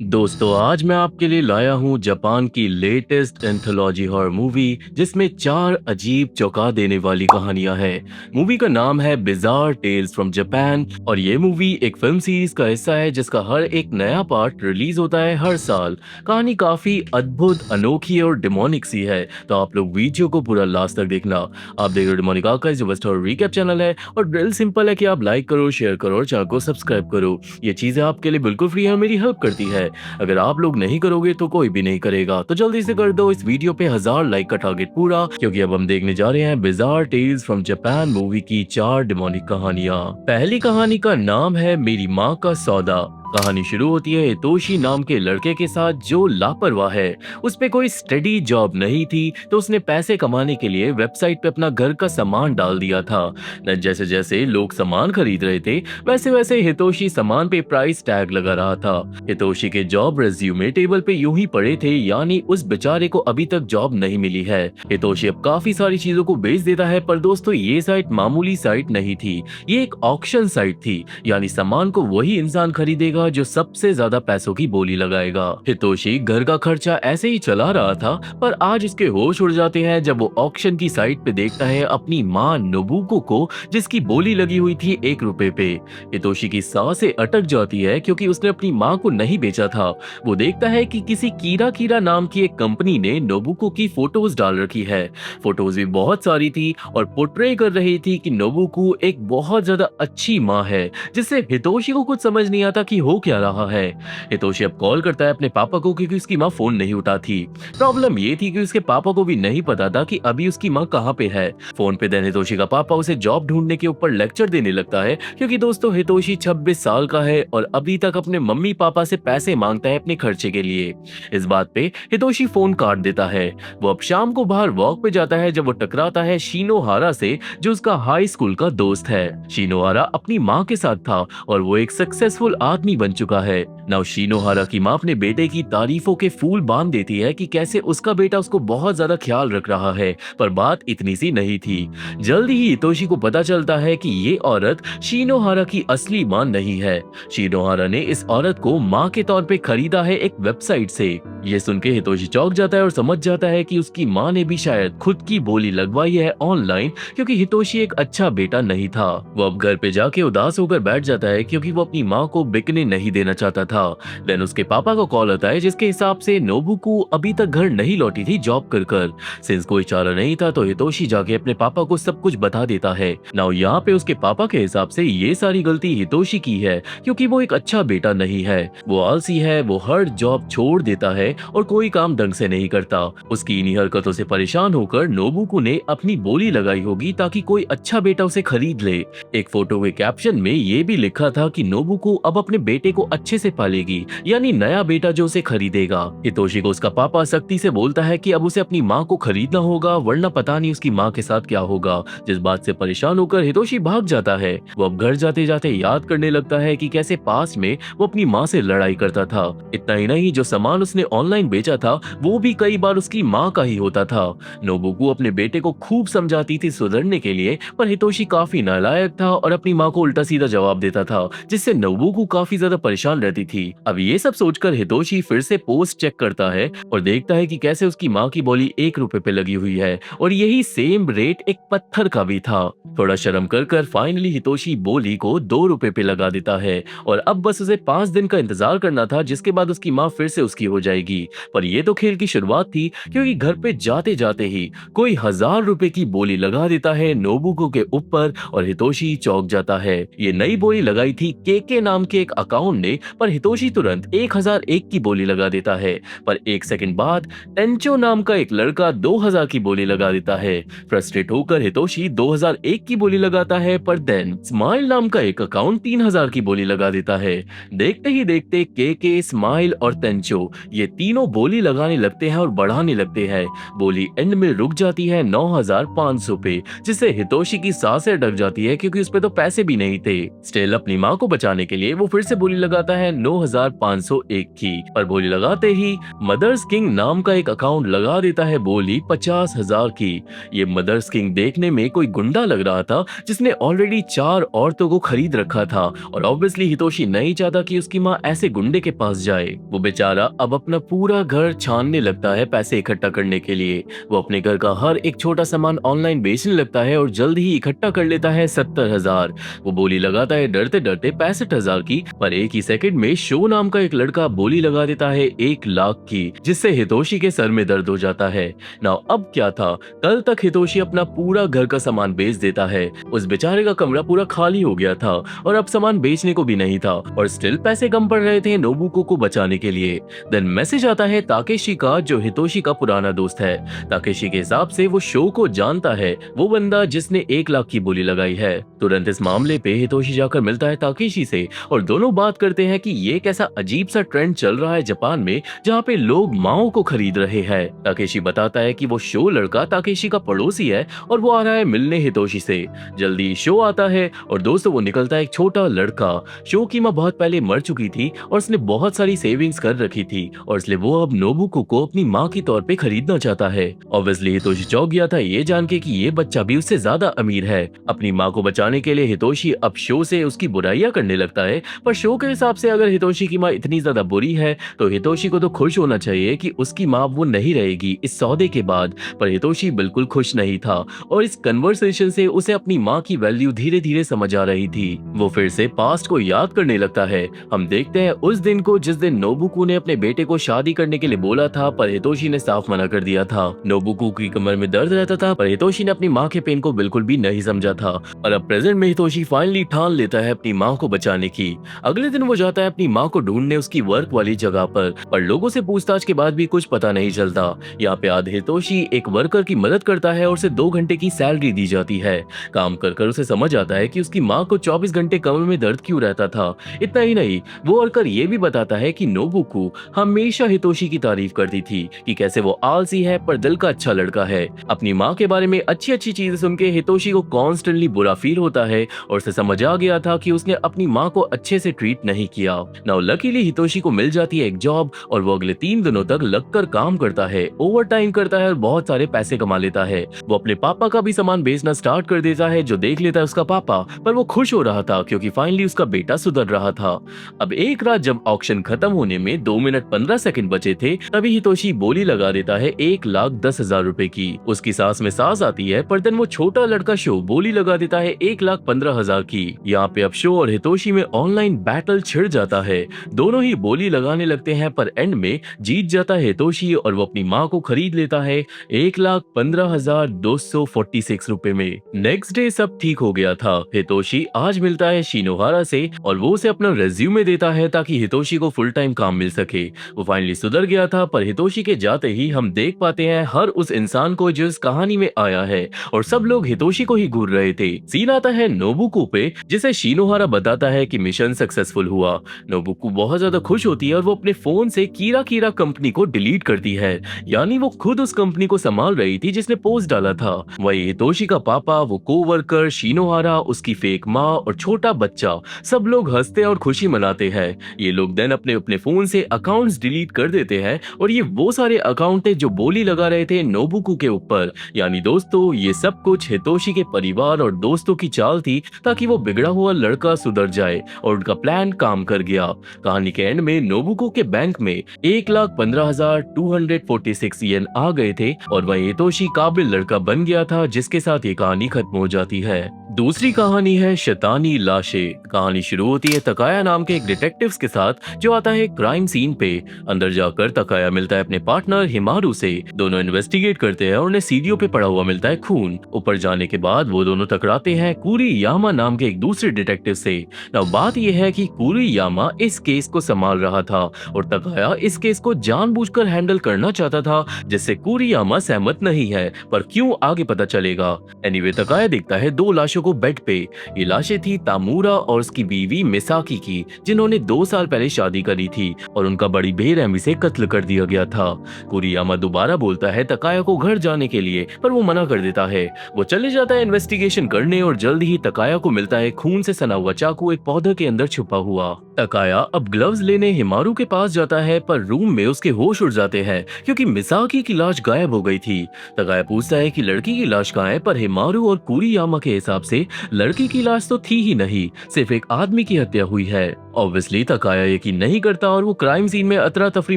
दोस्तों आज मैं आपके लिए लाया हूँ जापान की लेटेस्ट एंथोलॉजी हॉरर मूवी जिसमें 4 अजीब चौंका देने वाली कहानियां हैं। मूवी का नाम है बिजार टेल्स फ्रॉम जापान और ये मूवी एक फिल्म सीरीज का हिस्सा है जिसका हर एक नया पार्ट रिलीज होता है हर साल। कहानी काफी अद्भुत, अनोखी और डिमोनिक सी है, तो आप लोग वीडियो को पूरा लास्ट तक देखना। आप देख रहे हो डिमोनिक आर्काइव्स, जो बेस्ट हॉरर रिकैप चैनल है, और ड्रिल सिंपल है कि आप लाइक करो, शेयर करो और चैनल को सब्सक्राइब करो। ये चीजें आपके लिए बिल्कुल फ्री है और मेरी हेल्प करती है। अगर आप लोग नहीं करोगे तो कोई भी नहीं करेगा, तो जल्दी से कर दो इस वीडियो पे 1000 लाइक का टारगेट पूरा, क्योंकि अब हम देखने जा रहे हैं bizarre tales from Japan movie की 4 डिमोनिक कहानियां। पहली कहानी का नाम है मेरी माँ का सौदा। कहानी शुरू होती है हितोशी नाम के लड़के के साथ जो लापरवाह है। उस पे कोई स्टडी जॉब नहीं थी, तो उसने पैसे कमाने के लिए वेबसाइट पे अपना घर का सामान डाल दिया था। जैसे जैसे लोग सामान खरीद रहे थे, वैसे वैसे हितोशी सामान पे प्राइस टैग लगा रहा था। हितोशी के जॉब रेज्यूमे टेबल पे यूं ही पड़े थे, यानी उस बेचारे को अभी तक जॉब नहीं मिली है। हितोशी अब काफी सारी चीजों को बेच देता है, पर दोस्तों ये साइट मामूली साइट नहीं थी, ये एक ऑक्शन साइट थी, यानी सामान को वही इंसान खरीदेगा जो सबसे ज्यादा पैसों की बोली लगाएगा। हितोशी घर का खर्चा ऐसे ही चला रहा था, पर आज इसके होश उड़ जाते हैं जब वो ऑक्शन की साइट पे देखता है अपनी माँ नोबुको को, जिसकी बोली लगी हुई थी 1 रुपए पे। हितोशी की सांसें अटक जाती है क्योंकि उसने अपनी माँ को नहीं बेचा था। वो देखता है कि किसी कीरा कीरा नाम की एक कंपनी ने नोबुको की फोटोज डाल रखी है। फोटोज भी बहुत सारी थी और पोर्ट्रे कर रही थी कि नोबुको एक बहुत ज्यादा अच्छी माँ है, जिससे हितोशी को कुछ समझ नहीं आता कि हो क्या रहा है। हितोशी अब कॉल करता है अपने पापा को, क्योंकि उसकी माँ फोन नहीं उठाती। प्रॉब्लम ये थी कि उसके पापा को भी नहीं पता था कि अभी उसकी माँ कहाँ पे है। फोन पे देन हितोशी का पापा उसे जॉब ढूंढने के ऊपर लेक्चर देने लगता है, क्योंकि दोस्तों हितोशी 26 साल का है और अभी तक अपने मम्मी पापा से पैसे मांगता है अपने खर्चे के लिए। इस बात पे हितोशी फोन काट देता है। वो अब शाम को बाहर वॉक पे जाता है जब वो टकराता है शिनोहारा से, जो उसका हाई स्कूल का दोस्त है। शिनोहारा अपनी माँ के साथ था और वो एक सक्सेसफुल आदमी बन चुका है। नाउ शिनोहारा की माँ अपने बेटे की तारीफों के फूल बांध देती है कि कैसे उसका बेटा उसको बहुत ज्यादा ख्याल रख रहा है, पर बात इतनी सी नहीं थी। जल्दी ही हितोशी को पता चलता है कि ये औरत शिनोहारा की असली माँ नहीं है। शिनोहारा ने इस औरत को माँ के तौर पे खरीदा है एक वेबसाइट से। ये सुन के हितोशी चौंक जाता है और समझ जाता है कि उसकी माँ ने भी शायद खुद की बोली लगवाई है ऑनलाइन, क्योंकि हितोशी एक अच्छा बेटा नहीं था। वो अब घर पे जाके उदास होकर बैठ जाता है, क्योंकि वो अपनी माँ को बिकने नहीं देना चाहता था। देन उसके पापा को कॉल आता है, जिसके हिसाब से नोबुको अभी तक घर नहीं लौटी थी जॉब कर कर। सिंस कोई चारा नहीं था, तो हितोशी जाके अपने पापा को सब कुछ बता देता है। नाउ यहाँ पे उसके पापा के हिसाब से ये सारी गलती हितोशी की है, क्योंकि वो एक अच्छा बेटा नहीं है। वो आलसी है, वो हर जॉब छोड़ देता है और कोई काम ढंग से नहीं करता। उसकी इन्हीं हरकतों से परेशान होकर नोबुको ने अपनी बोली लगाई होगी ताकि कोई अच्छा बेटा उसे खरीद ले। एक फोटो के कैप्शन में ये भी लिखा था कि नोबुको अब अपने बेटे को अच्छे से पालेगी, यानी नया बेटा जो उसे खरीदेगा। हितोशी को उसका पापा सख्ती से बोलता है कि अब उसे अपनी माँ को खरीदना होगा, वरना पता नहीं उसकी माँ के साथ क्या होगा। जिस बात से परेशान होकर हितोशी भाग जाता है। वो अब घर जाते जाते याद करने लगता है कि कैसे पास्ट में वो अपनी माँ से लड़ाई करता था। इतना ही नहीं, जो सामान उसने ऑनलाइन बेचा था वो भी कई बार उसकी माँ का ही होता था। नोबुको अपने बेटे को खूब समझाती थी सुधरने के लिए, पर हितोशी काफी नालायक था और अपनी माँ को उल्टा सीधा जवाब देता था, जिससे नोबुको काफी ज्यादा परेशान रहती थी। अब ये सब सोचकर हितोशी फिर से पोस्ट चेक करता है और देखता है कि कैसे उसकी माँ की बोली 1 रुपए पे लगी हुई है, और यही सेम रेट एक पत्थर का भी था। थोड़ा शर्म कर फाइनली हितोशी बोली को 2 रुपए पे लगा देता है, और अब बस उसे 5 दिन का इंतजार करना था, जिसके बाद उसकी माँ फिर से उसकी हो जाएगी। पर ये तो खेल की शुरुआत थी, क्योंकि घर पे जाते जाते ही कोई 1000 रुपए की बोली लगा देता है नोबुको के ऊपर और हितोशी चौंक जाता है। ये नई बोली लगाई थी केके नाम के एक अकाउंट ने, पर हितोशी तुरंत 1001 की बोली लगा देता है। पर 1 सेकंड बाद टेंचो नाम का एक लड़का 2000 की बोली लगा देता है। फ्रस्ट्रेट होकर हितोशी 2001 की बोली लगाता है, पर देन स्माइल नाम का एक अकाउंट 3000 की बोली लगा देता है। देखते ही देखते केके, स्माइल और तेंचो ये तीनों बोली लगाने लगते हैं और बढ़ाने लगते हैं। बोली एंड में रुक जाती है 9,500 पे, जिससे हितोशी की सांसें अटक जाती है क्योंकि उस पे तो पैसे भी नहीं थे। स्टिल अपनी माँ को बचाने के लिए वो फिर से बोली लगाता है 9,501 की, पर बोली लगाते ही मदर्स किंग नाम का एक अकाउंट लगा देता है बोली 50,000 की। ये मदर्स किंग देखने में कोई गुंडा लग रहा था जिसने ऑलरेडी 4 औरतों को खरीद रखा था, और ऑब्वियसली हितोशी नहीं चाहता कि उसकी माँ ऐसे गुंडे के पास जाए। वो बेचारा अब अपना पूरा घर छानने लगता है पैसे इकट्ठा करने के लिए। वो अपने घर का हर एक छोटा सामान ऑनलाइन बेचने लगता है और जल्द ही इकट्ठा कर लेता है 70,000। वो बोली लगाता है डरते डरते 65,000 की, पर एक ही सेकंड में शो नाम का एक लड़का बोली लगा देता है 1,00,000 की, जिससे हितोशी के सर में दर्द हो जाता है। नाउ अब क्या था, कल तक हितोशी अपना पूरा घर का सामान बेच देता है। उस बेचारे का कमरा पूरा खाली हो गया था और अब सामान बेचने को भी नहीं था, और स्टिल पैसे कम पड़ रहे थे नोबुको को बचाने के लिए। देन मैसेज आता है ताकेशी का, जो हितोशी का पुराना दोस्त है। ताकेशी के हिसाब से वो शो को जानता है, वो बंदा जिसने 1,00,000 की बोली लगाई है। तुरंत इस मामले पे हितोशी जाकर मिलता है ताकेशी से और दोनों बात करते हैं कि ये कैसा अजीब सा ट्रेंड चल रहा है जापान में जहाँ पे लोग माओ को खरीद रहे हैं। ताकेशी बताता है कि वो शो लड़का ताकेशी का पड़ोसी है और वो आ रहा है मिलने हितोशी से। जल्दी शो आता है और दोस्तों वो निकलता है एक छोटा लड़का। शो की माँ बहुत पहले मर चुकी थी और उसने बहुत सारी सेविंग्स कर रखी थी, और इसलिए वो अब नोबुको को अपनी माँ के तौर पे खरीदना चाहता है। ऑब्वियसली हितोशी चौंक गया था ये जान के कि ये बच्चा भी उससे ज्यादा अमीर है। अपनी माँ को बचाने के लिए हितोशी अब शो से उसकी बुराइयां करने लगता है, पर शो के हिसाब से अगर हितोशी की माँ इतनी ज्यादा बुरी है तो हितोशी को तो खुश होना चाहिए कि उसकी माँ वो नहीं रहेगी इस सौदे के बाद। पर हितोशी बिल्कुल खुश नहीं था और इस कन्वर्सेशन से उसे अपनी माँ की वैल्यू धीरे धीरे समझ आ रही थी। वो फिर से पास्ट को याद करने लगता है। हम देखते हैं उस दिन को जिस दिन नोबुको ने अपने बेटे को शादी करने के लिए बोला था, पर हितोशी ने साफ मना कर दिया था। नोबुको की कमर में दर्द रहता था, पर हितोशी ने अपनी माँ के पेन को बिल्कुल भी नहीं समझा था। और अब प्रेजेंट में हितोशी फाइनली ठान लेता है अपनी माँ को बचाने की। अगले दिन वो जाता है अपनी माँ को ढूंढने उसकी वर्क वाली जगह पर लोगों से पूछताछ के बाद भी कुछ पता नहीं चलता। यहाँ पे आधे हितोशी एक वर्कर की मदद करता है और उसे 2 घंटे की सैलरी दी जाती है। काम कर कर उसे समझ आता है कि उसकी माँ को 24 घंटे कमर में दर्द क्यों रहता था। इतना ही नहीं, वो वर्कर ये भी बताता है कि नोबुको हमेशा हितोशी की तारीफ करती थी कि कैसे वो आलसी है पर दिल का अच्छा लड़का है। अपनी माँ के बारे में अच्छी अच्छी चीजें सुन के हितोशी को कॉन्स्टेंटली बुरा फील होता है और उसे समझ आ गया था कि उसने अपनी माँ को अच्छे से ट्रीट नहीं किया। नाउ लकीली हितोशी को मिल जाती है एक जॉब और वो अगले 3 दिनों तक लगकर काम करता है, ओवर टाइम करता है और बहुत सारे पैसे कमा लेता है। वो अपने पापा का भी सामान बेचना स्टार्ट कर देता है, जो देख लेता है उसका पापा, पर वो खुश हो रहा था क्योंकि फाइनली उसका बेटा सुधर रहा था। अब एक रात जब ऑक्शन खत्म होने में 2 मिनट 15 सेकंड बचे थे, तभी हितोशी बोली लगा देता है 1,10,000 रुपए की। उसकी सांस में सांस आती है, पर देन वो छोटा लड़का शो बोली लगा देता है 1,15,000 की। यहाँ पे अब शो और हितोशी में ऑनलाइन बैटल छिड़ जाता है। दोनों ही बोली लगाने लगते हैं, पर एंड में जीत जाता है हितोशी और वो अपनी माँ को खरीद लेता है 1,15,246 रुपए में। नेक्स्ट डे सब ठीक हो गया था। हितोशी आज मिलता है शिनोहारा से और वो उसे अपना रेज्यूमे देता है ताकि हितोशी को फुल टाइम काम मिल सके। वो फाइनली सुधर गया था, पर हितोशी के जाते ही हम देख पाते हैं हर उस इंसान को जो इस कहानी में आया है, और सब लोग हितोशी को ही घूर रहे थे। सीन आता है नोबुको पे, जिसे शिनोहारा बताता है कि मिशन सक्सेसफुल हुआ। नोबुको बहुत ज्यादा खुश होती है और वो अपने फोन से कीरा कीरा कंपनी को डिलीट करती है, यानी वो खुद उस कंपनी को संभाल रही थी जिसने पोस्ट डाला था। वही हितोशी का पापा, वो कोवर्कर, शिनोहारा, उसकी फेक माँ और छोटा बच्चा, सब लोग हंसते और खुशी मनाते हैं। ये लोग देन अपने अपने फोन से अकाउंट्स डिलीट कर देते हैं, और ये वो सारे अकाउंट है जो बोली लगा रहे थे नोबुको के ऊपर। यानी दोस्तों, ये सब कुछ हितोशी के परिवार और दोस्तों की चाल थी ताकि वो बिगड़ा हुआ लड़का सुधर जाए, और उनका प्लान काम कर गया। कहानी के एंड में नोबुको के बैंक में 1,15,246 येन आ गए थे और वह हितोशी काबिल लड़का बन गया था, जिसके साथ ये कहानी खत्म हो जाती है। दूसरी कहानी है शैतानी लाशें। कहानी शुरू होती है तकाया नाम के एक डिटेक्टिव्स के साथ, जो आता है क्राइम सीन पे। अंदर जाकर तकाया मिलता है अपने पार्टनर हिमारू से। दोनों इन्वेस्टिगेट करते हैं और उन्हें सीढ़ियों पे पड़ा हुआ मिलता है खून। ऊपर जाने के बाद वो दोनों टकराते हैं कुरियामा नाम के एक दूसरे डिटेक्टिव से। अब बात यह है कि कुरियामा इस केस को संभाल रहा था और तकाया इस केस को जानबूझकर हैंडल करना चाहता था, जिससे कुरियामा सहमत नहीं है, पर क्यों आगे पता चलेगा। एनीवे तकाया देखता है दो लाशों को बेड पे। ये लाशें थी तामुरा और उसकी बीवी मिसाकी की, जिन्होंने 2 साल पहले शादी करी थी और उनका बड़ी बेरहमी से कत्ल कर दिया गया था। कुरियामा दोबारा बोलता है तकाया को घर जाने के लिए, पर वो मना कर देता है। वो चले जाता है इन्वेस्टिगेशन करने और जल्द ही तकाया को मिलता है खून से सना हुआ चाकू एक पौधे के अंदर छुपा हुआ। तकाया अब ग्लव्स लेने हिमारू के पास जाता है, पर रूम में उसके होश उड़ जाते हैं क्योंकि मिसाकी की लाश गायब हो गई थी। तकाया पूछता है कि लड़की की लाश कहाँ है, पर हिमारू और कुरियामा के हिसाब से लड़की की लाश तो थी ही नहीं, सिर्फ एक आदमी की हत्या हुई है। ऑब्वियसली तकाया यकीन नहीं करता और वो क्राइम सीन में अतरा तफरी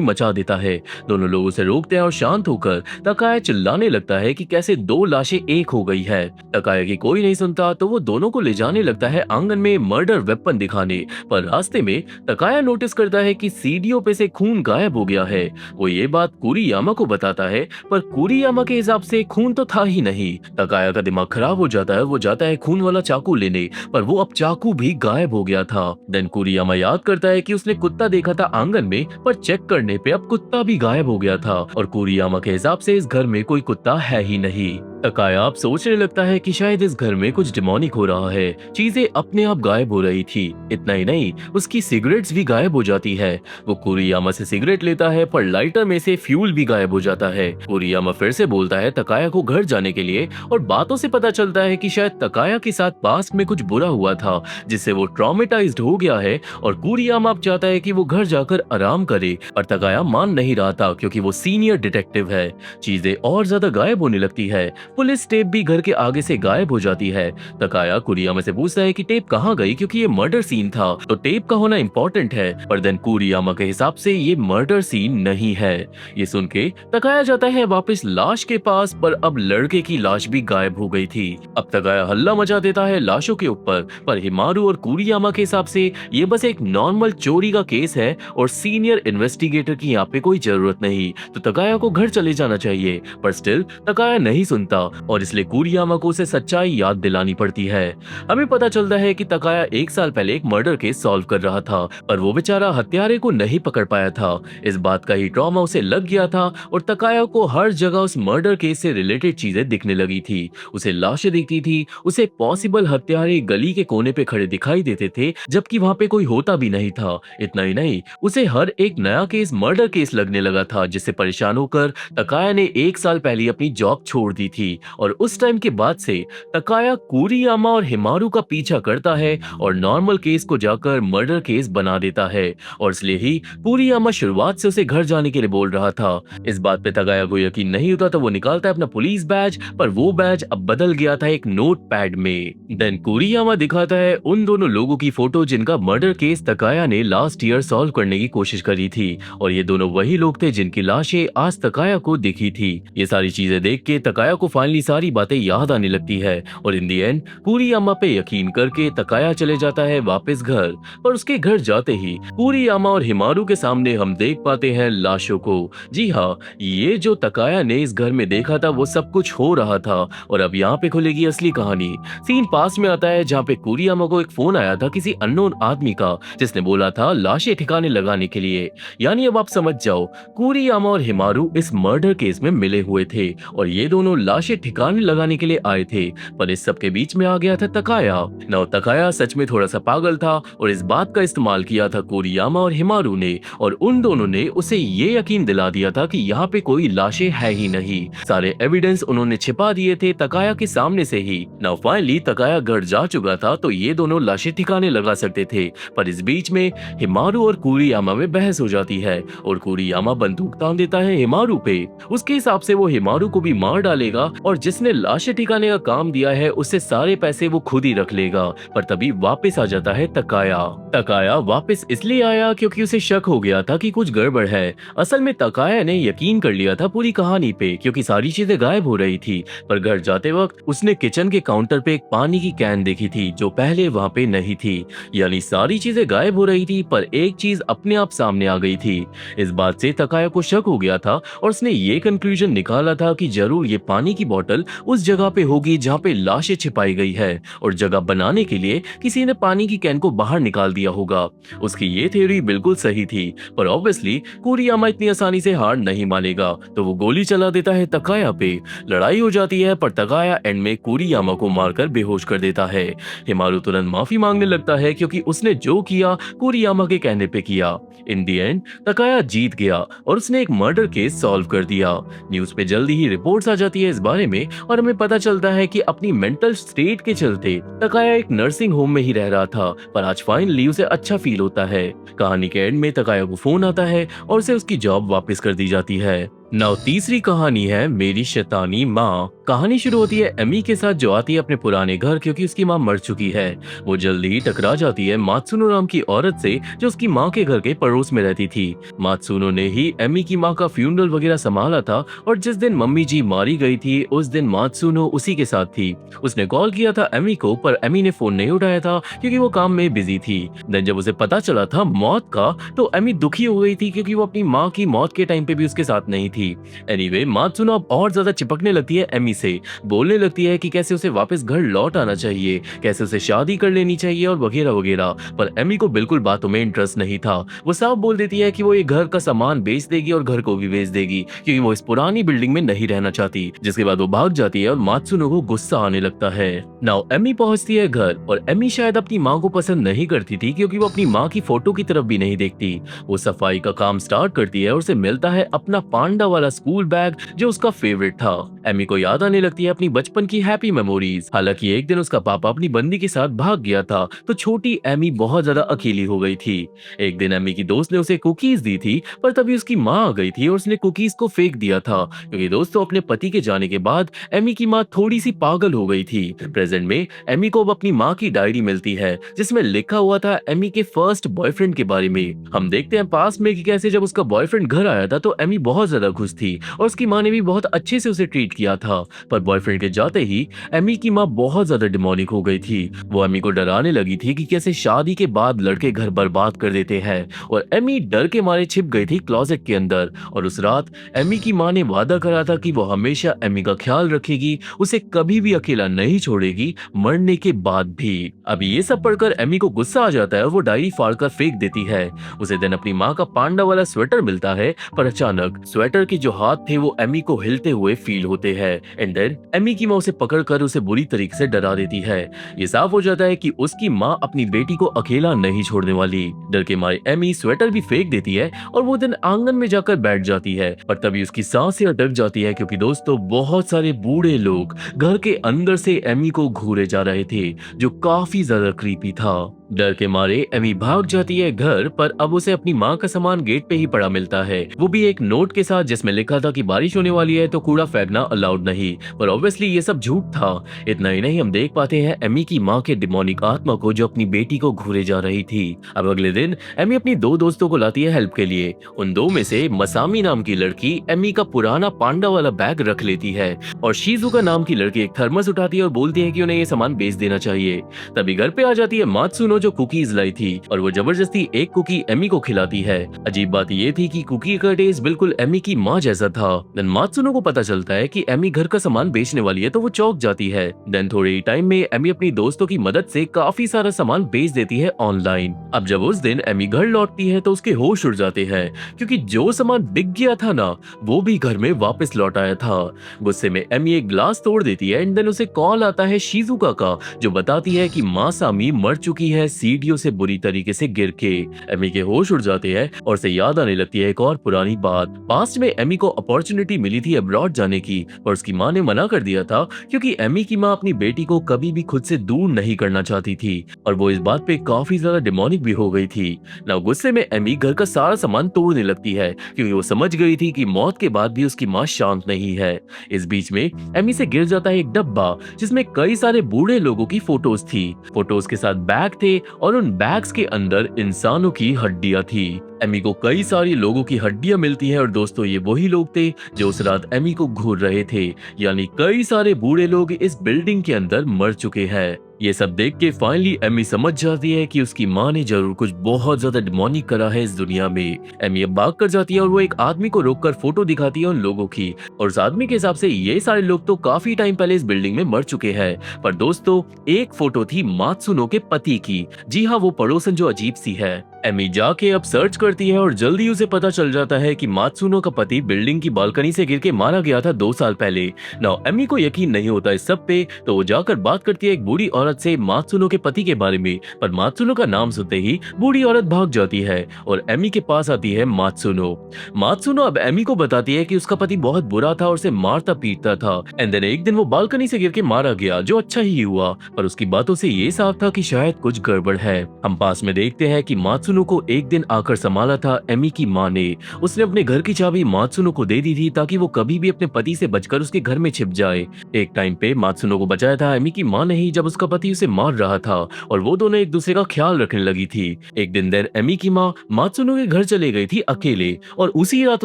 मचा देता है। दोनों लोगों से रोकते हैं और शांत होकर तकाया चिल्लाने लगता है कि कैसे 2 लाशें एक हो गई है। तकाया की कोई नहीं सुनता तो वो दोनों को ले जाने लगता है आंगन में मर्डर वेपन दिखाने, पर रास्ते में तकाया नोटिस करता है कि सीढ़ियों पे से खून गायब हो गया है। वो ये बात कुरियामा को बताता है, पर कुरियामा के हिसाब से खून तो था ही नहीं। तकाया का दिमाग खराब हो जाता है, वो जाता है खून वाला चाकू लेने, पर वो अब चाकू भी गायब हो गया था। देन कुरियामा याद करता है कि उसने कुत्ता देखा था आंगन में, पर चेक करने पे अब कुत्ता भी गायब हो गया था और कुरियामा के हिसाब से इस घर में कोई कुत्ता है ही नहीं। तकाया अब सोचने लगता है कि शायद इस घर में कुछ डिमोनिक हो रहा है। चीजें अपने आप गायब हो रही थी। इतना ही नहीं, उसकी सिगरेट्स भी गायब हो जाती है। वो कुरियामा से सिगरेट लेता है, पर लाइटर में से फ्यूल भी गायब हो जाता है। कुरियामा फिर से बोलता है तकाया को घर जाने के लिए और बातों से पता चलता है कि शायद तकाया के साथ पास्ट में कुछ बुरा हुआ था, जिससे वो ट्रॉमेटाइज्ड हो गया है और कुरियामा अब चाहता है कि वो घर जाकर आराम करे, और तकाया मान नहीं रहा था क्योंकि वो सीनियर डिटेक्टिव है। चीजें और ज्यादा गायब होने लगती है। पुलिस टेप भी घर के आगे से गायब हो जाती है। तकाया कुरियामा से पूछता है कि टेप कहाँ गई, क्योंकि ये मर्डर सीन था तो टेप का होना इंपॉर्टेंट है, पर देन कुरियामा के हिसाब से ये मर्डर सीन नहीं है। ये सुन के तकाया जाता है वापस लाश के पास, पर अब लड़के की लाश भी गायब हो गई थी। अब तकाया हल्ला मचा देता है लाशों के ऊपर, पर हिमारू और कुरियामा के हिसाब से ये बस एक नॉर्मल चोरी का केस है और सीनियर इन्वेस्टिगेटर की यहाँ पे कोई जरूरत नहीं, तो तकाया को घर चले जाना चाहिए। पर स्टिल तकाया नहीं सुनता और इसलिए कुरियामा को उसे सच्चाई याद दिलानी पड़ती है। हमें पता चलता है कि तकाया 1 साल पहले एक मर्डर केस सॉल्व कर रहा था, पर वो बेचारा हत्यारे को नहीं पकड़ पाया था। इस बात का ही ट्रॉमा उसे लग गया था और तकाया को हर जगह उस मर्डर केस से रिलेटेड चीजें दिखने लगी थी। उसे लाशें दिखती थी, उसे पॉसिबल हत्यारे गली के कोने पे खड़े दिखाई देते थे, जबकि वहां पे कोई होता भी नहीं था। इतना ही नहीं, उसे हर एक नया केस मर्डर केस लगने लगा था, जिससे परेशान होकर तकाया ने 1 साल पहले अपनी जॉब छोड़ दी थी। और उस टाइम के बाद से तकाया कुरियामा और हिमारू का पीछा करता है और नॉर्मल केस को जाकर मर्डर केस बना देता है, और इसलिए ही कुरियामा शुरुआत से उसे घर जाने के लिए बोल रहा था। इस बात पे तकाया को यकीन नहीं होता तो वो निकालता है अपना पुलिस बैज, पर वो बैज अब बदल गया था एक नोट पैड में। देन कुरियामा दिखाता है उन दोनों लोगों की फोटो जिनका मर्डर केस तकाया ने लास्ट ईयर सॉल्व करने की कोशिश करी थी, और ये दोनों वही लोग थे जिनकी लाशें आज तकाया को दिखी थी। ये सारी चीजें देख के तकाया को फाइनली सारी बातें याद आने लगती है और इन दी एंड कुरियामा पे यकीन करके तकाया चले जाता है वापस घर। पर उसके घर जाते ही कुरियामा और हिमारू के सामने हम देख पाते हैं लाशों को। जी हाँ, ये जो तकाया ने इस घर में देखा था वो सब कुछ हो रहा था, और अब यहाँ पे खुलेगी असली कहानी। सीन पास में आता है जहाँ पे कुरियामा को एक फोन आया था किसी अननोन आदमी का, जिसने बोला था लाशें ठिकाने लगाने के लिए। यानी अब आप समझ जाओ, कुरियामा और हिमारू इस मर्डर केस में मिले हुए थे और ये दोनों लाशें ठिकाने लगाने के लिए आए थे, पर इस सब के बीच में आ गया था तकाया। नौ तकाया सच में थोड़ा सा पागल था और इस बात का इस्तेमाल किया था कुरियामा और हिमारू ने, और उन दोनों ने उसे ये यकीन दिला दिया था कि यहाँ पे कोई लाशें है ही नहीं। सारे एविडेंस उन्होंने छिपा दिए थे तकाया के सामने से ही। नाउ फाइनली तकाया घर जा चुका था तो ये दोनों लाशें ठिकाने लगा सकते थे, पर इस बीच में हिमारू और कुरियामा में बहस हो जाती है और कुरियामा बंदूक तान देता है हिमारू पे। उसके हिसाब से वो हिमारू को भी मार डालेगा और जिसने लाशें ठिकाने का काम दिया है उससे सारे पैसे वो खुद ही रख लेगा। पर तभी वापस आ जाता है तकाया। तकाया वापस इसलिए आया क्योंकि उसे शक हो गया था कि कुछ गड़बड़ है। असल में तकाया ने यकीन कर लिया था पूरी कहानी पे, क्योंकि सारी चीजें गायब हो रही थी। पर घर जाते वक्त उसने किचन के काउंटर पे एक पानी की कैन देखी थी जो पहले वहाँ पे नहीं थी। यानी सारी चीजें गायब हो रही थी पर एक चीज अपने आप सामने आ गई थी। इस बात से तकाया को शक हो गया था और उसने ये कंक्लूजन निकाला था कि जरूर ये पानी की बॉटल उस जगह पे होगी जहाँ पे लाशें छिपाई गई है और जगह बनाने के लिए किसी ने पानी की कैन को बाहर निकाल दिया होगा। उसकी ये थ्योरी बिल्कुल सही थी, पर ऑब्वियसली कुरियामा इतनी आसानी से हार नहीं मानेगा, तो वो गोली चला देता है तकाया पे। लड़ाई हो जाती है, पर तकाया एंड में कुरियामा को मारकर बेहोश कर देता है। हिमारू तुरंत माफी मांगने लगता है क्योंकि उसने जो किया कुरियामा के कहने पे किया। इन दी एंड तकाया जीत गया और उसने एक मर्डर केस सॉल्व कर दिया। न्यूज पे जल्दी ही रिपोर्ट्स आ जाती है इस बारे में और हमें पता चलता है कि अपनी मेंटल स्टेट के चलते तकाया एक नर्सिंग होम में ही रह रहा था, पर आज फाइनली उसे अच्छा फील होता है। कहानी के एंड में तकाया को फोन आता है और उसे उसकी जॉब वापस कर दी जाती है। नाउ तीसरी कहानी है मेरी शैतानी माँ। कहानी शुरू होती है एमी के साथ जो आती है अपने पुराने घर क्योंकि उसकी माँ मर चुकी है। वो जल्दी ही टकरा जाती है मात्सुनो नाम की औरत से जो उसकी माँ के घर के पड़ोस में रहती थी। मात्सुनो ने ही एमी की माँ का फ्यूनरल वगैरह संभाला था और जिस दिन मम्मी जी मारी गई थी उस दिन मात्सुनो उसी के साथ थी। उसने कॉल किया था एमी को, पर एमी ने फोन नहीं उठाया था क्योंकि वो काम में बिजी थी। देन जब उसे पता चला था मौत का, तो एमी दुखी हो गई थी क्योंकि वो अपनी माँ की मौत के टाइम पे भी उसके साथ नहीं थी। एनीवे मात्सुनो अब और ज्यादा चिपकने लगती है एमी से, बोलने लगती है कि कैसे उसे वापस घर लौट आना चाहिए, कैसे उसे शादी कर लेनी चाहिए और वगैरह वगैरह। पर एमी को बिल्कुल बातों में इंटरेस्ट नहीं था। वो साफ बोल देती है कि वो ये घर का सामान बेच देगी और घर को भी बेच देगी क्योंकि वो इस पुरानी बिल्डिंग में नहीं रहना चाहती। जिसके बाद वो भाग जाती है और मात्सुनो को गुस्सा आने लगता है। नाउ एमी पहुंचती है घर और एमी शायद अपनी माँ को पसंद नहीं करती थी क्योंकि वो अपनी माँ की फोटो की तरफ भी नहीं देखती। वो सफाई का काम स्टार्ट करती है और उसे मिलता है अपना पांडा वाला स्कूल बैग जो उसका फेवरेट था। एमी को याद आने लगती है अपनी बचपन की हैप्पी मेमोरीज। हालांकि एक दिन उसका पापा अपनी बंदी के साथ भाग गया था, तो छोटी एमी बहुत ज्यादा अकेली हो गई थी। एक दिन एमी की दोस्त ने उसे कुकीज दी थी, पर तभी उसकी माँ आ गई थी और उसने कुकीज को फेंक दिया था क्योंकि दोस्तों अपने पति के जाने के बाद एमी की माँ थोड़ी सी पागल हो गई थी। प्रेजेंट में एमी को अब अपनी माँ की डायरी मिलती है जिसमें लिखा हुआ था एमी के फर्स्ट बॉयफ्रेंड के बारे में। हम देखते हैं पास में कि कैसे जब उसका बॉयफ्रेंड घर आया था तो एमी बहुत ज्यादा खुश थी और उसकी माँ ने भी बहुत अच्छे से उसे ट्रीट किया था। पर बॉयफ्रेंड के जाते ही एमी की माँ बहुत ज्यादा डिमोनिक हो गई थी। वो एमी को डराने लगी थी कि कैसे शादी के बाद लड़के घर बर्बाद कर देते हैं और एमी डर के मारे छिप गई थी क्लोजेट के अंदर। और उस रात एमी की माँ ने वादा करा था कि वो हमेशा एमी का ख्याल रखेगी, उसे कभी भी अकेला नहीं छोड़ेगी, मरने के बाद भी। अभी ये सब पढ़कर एमी को गुस्सा आ जाता है और वो डायरी फाड़कर फेंक देती है। उसे दिन अपनी माँ का पांडा वाला स्वेटर मिलता है, पर अचानक स्वेटर के जो हाथ थे वो एमी को हिलते हुए फील होते हैं। एंड देन एमी की माँ उसे पकड़कर उसे बुरी तरीके से डरा देती है। ये साफ हो जाता है कि उसकी माँ अपनी बेटी को अकेला नहीं छोड़ने वाली। डर के मारे एमी स्वेटर भी फेंक देती है और वो दिन आंगन में जाकर बैठ जाती है, पर तभी उसकी सांसें अटक जाती है क्योंकि दोस्तों बहुत सारे बूढ़े लोग घर के अंदर से एमी को घूरे जा रहे थे जो काफी ज्यादा क्रीपी था। डर के मारे एमी भाग जाती है घर, पर अब उसे अपनी माँ का सामान गेट पे ही पड़ा मिलता है, वो भी एक नोट के साथ जिसमें लिखा था कि बारिश होने वाली है तो कूड़ा फेंकना अलाउड नहीं। पर ऑब्वियसली ये सब झूठ था। इतना ही नहीं, हम देख पाते हैं एमी की माँ के डिमोनिक आत्मा को जो अपनी बेटी को घूरे जा रही थी। अब अगले दिन एमी अपनी दो दोस्तों को लाती है हेल्प के लिए। उन दो में से मसामी नाम की लड़की एमी का पुराना पांडा वाला बैग रख लेती है और शिजुका नाम की लड़की एक थर्मस उठाती है और बोलती है कि उन्हें ये सामान बेच देना चाहिए। तभी घर पे आ जाती है मात्सुनो जो कुकीज लाई थी और वो जबरदस्ती एक कुकी एमी को खिलाती है। अजीब बात ये थी कि कुकी का टेस्ट बिल्कुल एमी की माँ जैसा था। देन मात्सुनो को पता चलता है कि एमी घर का सामान बेचने वाली है तो वो चौंक जाती है। देन थोड़े ही टाइम में एमी अपनी दोस्तों की मदद से काफी सारा सामान बेच देती है ऑनलाइन। अब जब उस दिन एमी घर लौटती है तो उसके होश उड़ जाते हैं क्योंकि जो सामान बिक गया था ना वो भी घर में वापस लौट आया था। गुस्से में एमी एक ग्लास तोड़ देती है एंड देन उसे कॉल आता है शिजुका का जो बताती है कि मासामी मर चुकी है सीढ़ियों से बुरी तरीके से गिर के। एमी के होश उड़ जाते हैं और उसे याद आने लगती है एक और पुरानी बात। पास्ट में एमी को अपॉर्चुनिटी मिली थी अब्रॉड जाने की, पर उसकी माँ ने मना कर दिया था क्योंकि एमी की माँ अपनी बेटी को कभी भी खुद से दूर नहीं करना चाहती थी और वो इस बात पे काफी ज्यादा डिमोनिक भी हो गई थी। ना गुस्से में एमी घर का सारा सामान तोड़ने लगती है क्योंकि वो समझ गई थी कि मौत के बाद भी उसकी माँ शांत नहीं है। इस बीच में एमी से गिर जाता है एक डब्बा जिसमें कई सारे बूढ़े लोगों की फोटोज थी। फोटोज के साथ बैग थे और उन बैग्स के अंदर इंसानों की हड्डियां थी। एमी को कई सारी लोगों की हड्डियां मिलती है और दोस्तों ये वही लोग थे जो उस रात एमी को घूर रहे थे, यानी कई सारे बूढ़े लोग इस बिल्डिंग के अंदर मर चुके हैं। ये सब देख के फाइनली एमी समझ जाती है कि उसकी माँ ने जरूर कुछ बहुत ज्यादा डिमोनिक करा है इस दुनिया में। एमी अब भाग कर जाती है और वो एक आदमी को रोककर फोटो दिखाती है उन लोगों की, और उस आदमी के हिसाब से ये सारे लोग तो काफी टाइम पहले इस बिल्डिंग में मर चुके हैं। पर दोस्तों, एक फोटो थी मात्सुनो के पति की। जी हाँ, वो पड़ोसन जो अजीब सी है। एमी जाके अब सर्च करती है और जल्दी उसे पता चल जाता है कि मात्सुनो का पति बिल्डिंग की बालकनी से गिर के मारा गया था 2 साल पहले। नाउ एमी को यकीन नहीं होता इस सब पे, तो वो जाकर बात करती है एक बूढ़ी औरत से मात्सुनो के पति के बारे में। पर मात्सुनो का नाम सुनते ही बूढ़ी औरत भाग जाती है और एमी के पास आती है मात्सुनो। मात्सुनो अब एमी को बताती है कि उसका पति बहुत बुरा था और उसे मारता पीटता था, एंड देन एक दिन वो बालकनी से गिर के मारा गया, जो अच्छा ही हुआ। पर उसकी बातों से ये साफ था कि शायद कुछ गड़बड़ है। हम पास में देखते हैं कि मात्सुनो को एक दिन आकर संभाला था एमी की माँ ने। उसने अपने घर की चाबी मात्सुनो को दे दी थी ताकि वो कभी भी अपने पति से बचकर उसके घर में छिप जाए। एक टाइम पे मात्सुनो को बचाया था एमी की माँ ने ही, जब उसका पति उसे मार रहा था और वो दोनों एक दूसरे का ख्याल रखने लगी थी। एक दिन देर एमी की माँ मात्सुनो के घर चले गई थी अकेले, और उसी रात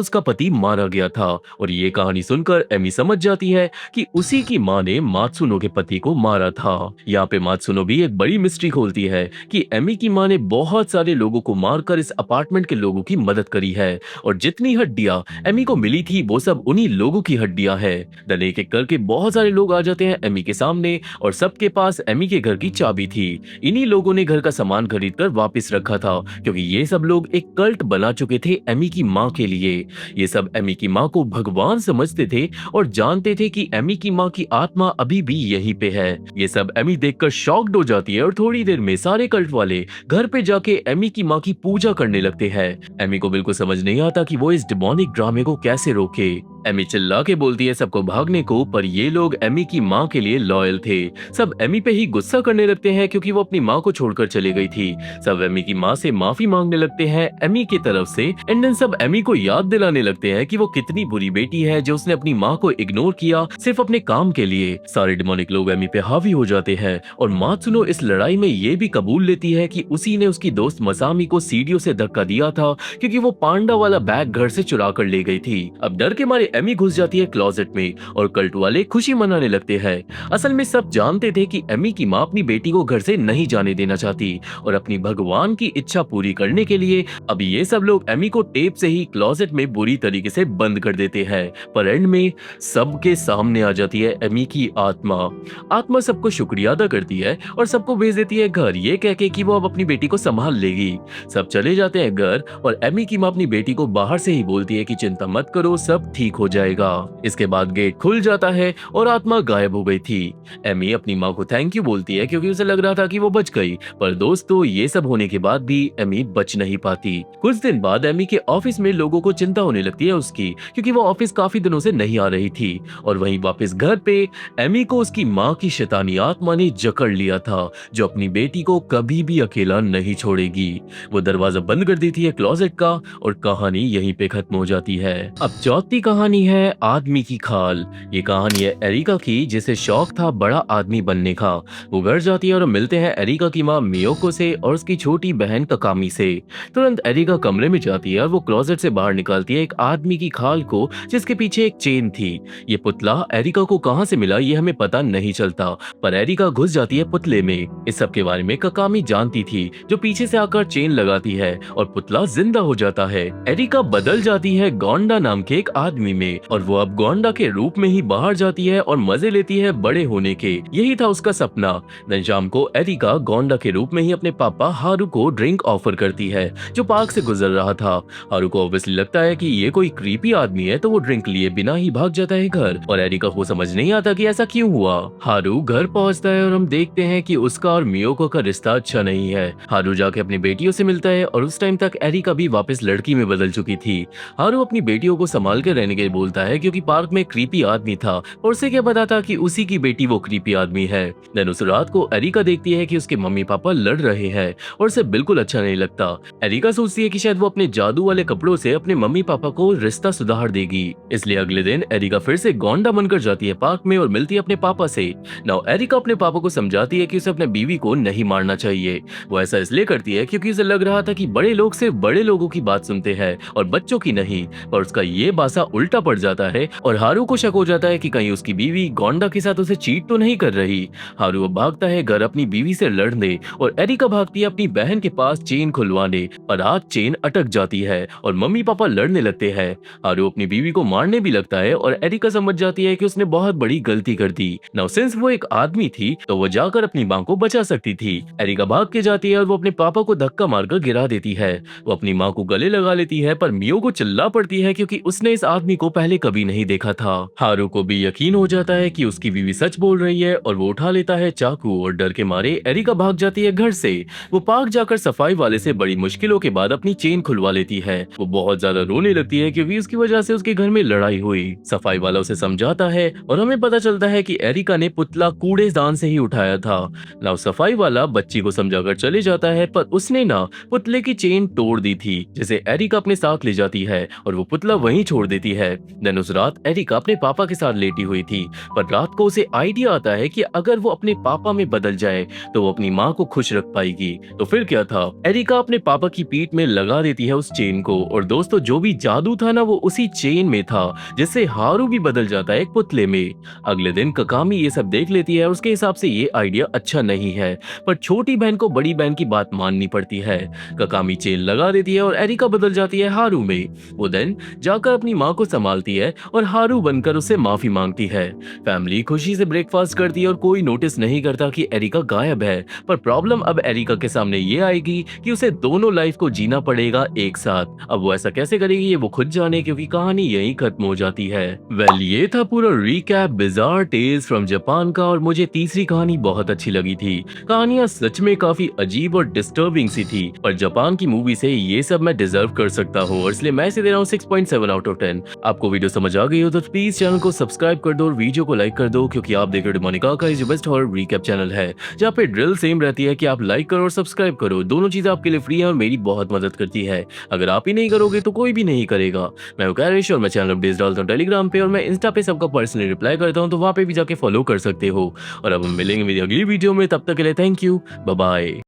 उसका पति मारा गया था। और ये कहानी सुनकर एमी समझ जाती है कि उसी की माँ ने मात्सुनो के पति को मारा था। यहाँ पे मात्सुनो भी एक बड़ी मिस्ट्री खोलती है कि एमी की माँ ने बहुत सारे लोगों को मारकर इस अपार्टमेंट के लोगों की मदद करी है, और जितनी हड्डियां एमी को मिली थी वो सब उन्हीं लोगों की हड्डियां है। देन एक एक करके बहुत सारे लोग आ जाते हैं एमी के सामने, और सबके पास एमी के घर की चाबी थी। इन्हीं लोगों ने घर का सामान खरीद कर वापस रखा था, क्योंकि ये सब लोग एक कल्ट बना चुके थे एमी की माँ के लिए। ये सब एमी की माँ को भगवान समझते थे और जानते थे कि एमी की माँ की आत्मा अभी भी यहीं पे है। ये सब एमी देखकर शॉक्ड हो जाती है और थोड़ी देर में सारे कल्ट वाले घर पे जाके एमी की माँ की पूजा करने लगते हैं। एमी को बिल्कुल समझ नहीं आता कि वो इस डिमोनिक ड्रामे को कैसे रोके। एमी चिल्ला के बोलती है सबको भागने को, पर ये लोग एमी की माँ के लिए लॉयल थे। सब एमी पे ही गुस्सा करने लगते हैं क्योंकि वो अपनी माँ को छोड़कर चली गई थी। सब एमी की माँ से माफी मांगने लगते हैं एमी की तरफ से, एंड देन सब एमी को याद दिलाने लगते हैं कि वो कितनी बुरी बेटी है जो उसने अपनी माँ को इग्नोर किया सिर्फ अपने काम के लिए। सारे डिमोनिक लोग एमी पे हावी हो जाते हैं, और मात्सुनो इस लड़ाई में ये भी कबूल लेती है कि उसी ने उसकी दोस्त मसामी को सीढ़ियों से धक्का दिया था, क्योंकि वो पांडा वाला बैग घर से चुरा कर ले गई थी। अब डर के मारे एमी घुस जाती है क्लोजेट में, और कल्ट वाले खुशी मनाने लगते हैं। असल में सब जानते थे कि एमी की माँ अपनी बेटी को घर से नहीं जाने देना चाहती, और अपनी भगवान की इच्छा पूरी करने के लिए अब ये सब लोग एमी को टेप से ही क्लोजेट में बुरी तरीके से बंद कर देते हैं। पर एंड में सबके सामने आ जाती है एमी की आत्मा। आत्मा सबको शुक्रिया अदा करती है और सबको भेज देती है घर, ये कह के कि वो अब अपनी बेटी को संभाल लेगी। सब चले जाते हैं घर, और एमी की माँ अपनी बेटी को बाहर से ही बोलती है कि चिंता मत करो, सब ठीक हो जाएगा। इसके बाद गेट खुल जाता है और आत्मा गायब हो गई थी। एमी अपनी माँ को थैंक यू बोलती है क्योंकि उसे लग रहा था कि वो बच गई, पर दोस्तों ये सब होने के बाद भी एमी बच नहीं पाती। कुछ दिन बाद एमी के ऑफिस में लोगों को चिंता होने लगती है उसकी, क्योंकि वो ऑफिस काफी दिनों से नहीं आ रही थी, और वहीं वापस घर पे एमी को उसकी माँ की शैतानी आत्मा ने जकड़ लिया था, जो अपनी बेटी को कभी भी अकेला नहीं छोड़ेगी। वो दरवाजा बंद कर देती है क्लोजेट का, और कहानी यहीं पे खत्म हो जाती है। अब चौथी कहानी है आदमी की खाल। ये कहानी है एरिका की, जिसे शौक था बड़ा आदमी बनने का। वो घर जाती है और मिलते हैं एरिका की माँ मियोको से और उसकी छोटी बहन ककामी से। तुरंत एरिका कमरे में जाती है और वो क्लोजेट से बाहर निकालती है एक आदमी की खाल को, जिसके पीछे एक चेन थी। ये पुतला एरिका को कहां से मिला ये हमें पता नहीं चलता, पर एरिका घुस जाती है पुतले में। इस सब के बारे में ककामी जानती थी, जो पीछे से आकर चेन लगाती है और पुतला जिंदा हो जाता है। एरिका बदल जाती है गोंडा नाम के एक आदमी में, और वो अब गोंडा के रूप में ही बाहर जाती है और मजे लेती है बड़े होने के। यही था उसका सपना। दिन शाम को एरिका गोंडा के रूप में ही अपने पापा हारू को ड्रिंक ऑफर करती है, जो पार्क से गुजर रहा था। हारू को ऑब्वियसली लगता है कि ये कोई क्रीपी आदमी है, तो वो ड्रिंक लिए बिना ही भाग जाता है घर, और एरिका को समझ नहीं आता कि ऐसा क्यों हुआ। हारू घर पहुंचता है और हम देखते हैं कि उसका और मियोको का रिश्ता अच्छा नहीं है। हारू जाके अपनी बेटियों से मिलता है, और उस टाइम तक एरिका भी वापस लड़की में बदल चुकी थी। हारू अपनी बेटियों को संभाल के रहने के लिए बोलता है, क्योंकि पार्क में क्रीपी आदमी था, और उसे क्या पता था कि उसी की बेटी वो क्रीपी आदमी है। देन उस रात को एरिका देखती है कि उसके मम्मी पापा लड़ रहे हैं, और उसे बिल्कुल अच्छा नहीं लगता। एरिका सोचती है कि शायद वो अपने जादू वाले कपड़ों से अपने मम्मी पापा को रिश्ता सुधार देगी, इसलिए अगले दिन एरिका फिर से गोंडा बनकर जाती है पार्क में और मिलती है अपने पापा से। नाउ एरिका अपने पापा को समझाती है कि उसे अपने बीवी को नहीं मारना चाहिए। वो ऐसा इसलिए करती है क्योंकि उसे लग रहा था कि बड़े लोग सिर्फ बड़े लोगों की बात सुनते हैं और बच्चों की नहीं, पर उसका ये बासा उल्टा उल्टा पड़ जाता है और हारू को शक हो जाता है कि कहीं उसकी बीवी गोंडा के साथ उसे चीट तो नहीं कर रही। हारू अब भागता है घर अपनी बीवी से लड़ने और एरिका भागती है अपनी बहन के पास चेन खुलवाने, पर आज चेन अटक जाती है और मम्मी पापा लड़ने लगते हैं। हारू अपनी बीवी को मारने भी लगता है और एरिका समझ जाती है कि उसने बहुत बड़ी गलती कर दी। नाउ सिंस वो एक आदमी थी तो वो जाकर अपनी माँ को बचा सकती थी। एरिका भाग के जाती है और वो अपने पापा को धक्का मारकर गिरा देती है। वो अपनी माँ को गले लगा लेती है पर मियो को चिल्ला पड़ती है क्योंकि उसने इस आदमी को पहले कभी नहीं देखा था। हारू को भी यकीन हो जाता है कि उसकी बीवी सच बोल रही है और वो उठा लेता है चाकू और डर के मारे एरिका भाग जाती है घर से। वो पार्क जाकर सफाई वाले से बड़ी मुश्किलों के बाद अपनी चेन खुलवा लेती है। वो बहुत ज्यादा रोने लगती है क्योंकि उसकी वजह से उसके घर में लड़ाई हुई। सफाई वाला उसे समझाता है और हमें पता चलता है कि एरिका ने पुतला कूड़ेदान से ही उठाया था। नाउ सफाई वाला बच्ची को समझाकर चले जाता है पर उसने ना पुतले की चेन तोड़ दी थी जिसे एरिका अपने साथ ले जाती है और वो पुतला वहीं छोड़ देती है। देन उस रात एरिका अपने पापा के साथ लेटी हुई थी पर रात को उसे आइडिया आता है कि अगर वो अपने पापा में बदल जाए तो वो अपनी माँ को खुश रख पाएगी। तो फिर क्या था, एरिका अपने पापा की पीठ में लगा देती है उस चेन को और दोस्तों जो भी जादू था ना वो उसी चेन में था जिससे हारू भी बदल जाता है एक पुतले में। अगले दिन ककामी ये सब देख लेती है और उसके हिसाब से ये आइडिया अच्छा नहीं है पर छोटी बहन को बड़ी बहन की बात माननी पड़ती है। ककामी चेन लगा देती है और एरिका बदल जाती है हारू में। वो दिन जाकर अपनी माँ को संभालती है और हारू बनकर उससे माफी मांगती है। फैमिली खुशी से ब्रेकफास्ट करती है और कोई नोटिस नहीं करता कि एरिका गायब है। पर प्रॉब्लम अब एरिका के सामने ये आएगी कि उसे दोनों लाइफ को जीना पड़ेगा एक साथ। अब वो ऐसा कैसे करेगी ये वो खुद जाने क्योंकि कहानी यहीं खत्म हो जाती है। ये था पूरा recap bizarre tales from Japan का और मुझे तीसरी कहानी बहुत अच्छी लगी थी। कहानियां सच में काफी अजीब और डिस्टर्बिंग सी थी पर जापान की मूवी से ये सब मैं डिजर्व कर सकता हूँ और इसलिए मैं इसे दे रहा हूँ 6.7 आउट ऑफ 10। आपको वीडियो समझ आ गई हो तो प्लीज चैनल को सब्सक्राइब कर दो और वीडियो को लाइक कर दो क्योंकि आप देख रहे हो मोनिका का is best horror recap channel है जहाँ पे ड्रिल सेम रहती है कि आप लाइक करो और सब्सक्राइब करो। दोनों चीजें आपके लिए फ्री है और मेरी बहुत मदद करती है। अगर आप ही नहीं करोगे तो कोई भी नहीं करेगा। मैं हूं कैरिश और मैं चैनल अपडेट्स डालता हूँ टेलीग्राम पे और मैं इंस्टा पे सबका पर्सनली रिप्लाई करता हूँ तो वहाँ पे भी जाके फॉलो कर सकते हो। और अब हम मिलेंगे मेरी अगली वीडियो में, तब तक के लिए थैंक यू, बाय बाय।